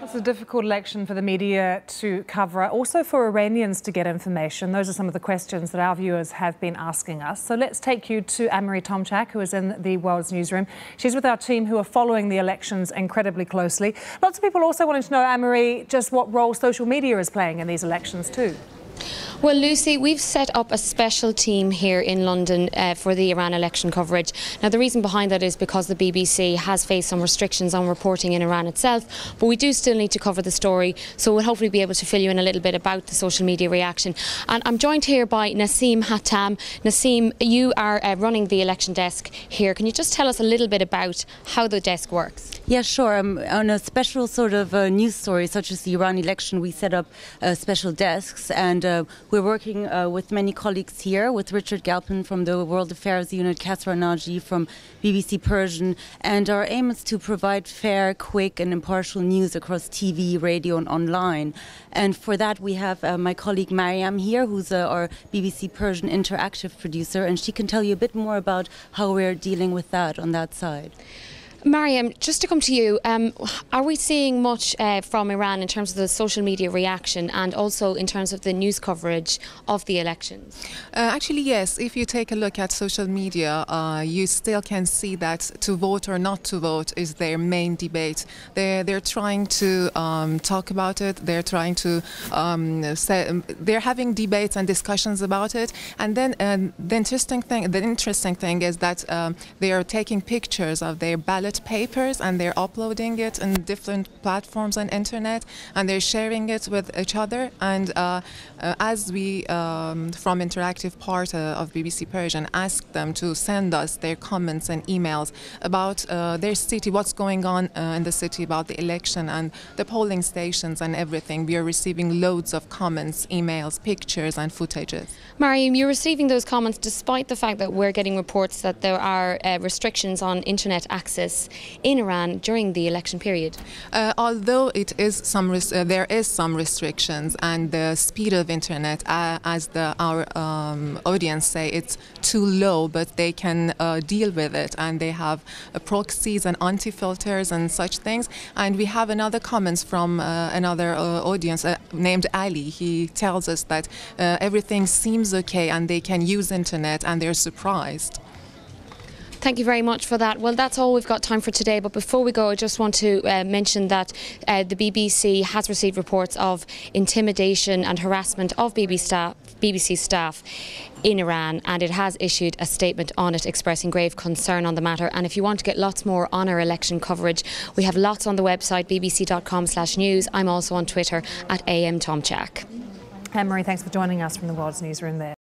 It's a difficult election for the media to cover, also for Iranians to get information. Those are some of the questions that our viewers have been asking us. So let's take you to Tomchak, who is in the World's Newsroom. She's with our team who are following the elections incredibly closely. Lots of people also wanting to know, Anne-Marie, just what role social media is playing in these elections too. Well, Lucy, we've set up a special team here in London for the Iran election coverage. Now, the reason behind that is because the BBC has faced some restrictions on reporting in Iran itself, but we do still need to cover the story, so we'll hopefully be able to fill you in a little bit about the social media reaction. And I'm joined here by Naseem Hattam. Naseem, you are running the election desk here. Can you just tell us a little bit about how the desk works? Yeah, sure. On a special sort of news story, such as the Iran election, we set up special desks, and we're working with many colleagues here, with Richard Galpin from the World Affairs Unit, Kasra Naji from BBC Persian, and our aim is to provide fair, quick and impartial news across TV, radio and online. And for that we have my colleague Mariam here, who's our BBC Persian interactive producer, and she can tell you a bit more about how we're dealing with that on that side. Mariam, just to come to you, are we seeing much from Iran in terms of the social media reaction and also in terms of the news coverage of the elections? Actually, yes. If you take a look at social media, you still can see that to vote or not to vote is their main debate. They're trying to talk about it. They're trying to they're having debates and discussions about it. And then the interesting thing is that they are taking pictures of their ballot papers and they're uploading it on different platforms on internet, and they're sharing it with each other. And as we from interactive part of BBC Persian asked them to send us their comments and emails about their city, what's going on in the city, about the election and the polling stations and everything, we are receiving loads of comments, emails, pictures and footages. Mariam, you're receiving those comments despite the fact that we're getting reports that there are restrictions on internet access in Iran during the election period. Although it is there is some restrictions, and the speed of internet, as our audience say, it's too low, but they can deal with it, and they have proxies and anti-filters and such things. And we have another comments from another audience named Ali. He tells us that everything seems okay and they can use internet and they're surprised. Thank you very much for that. Well, that's all we've got time for today. But before we go, I just want to mention that the BBC has received reports of intimidation and harassment of BBC staff in Iran, and it has issued a statement on it expressing grave concern on the matter. And if you want to get lots more on our election coverage, we have lots on the website bbc.com/news. I'm also on Twitter @AMTomchak. Anne-Marie, thanks for joining us from the World's Newsroom there.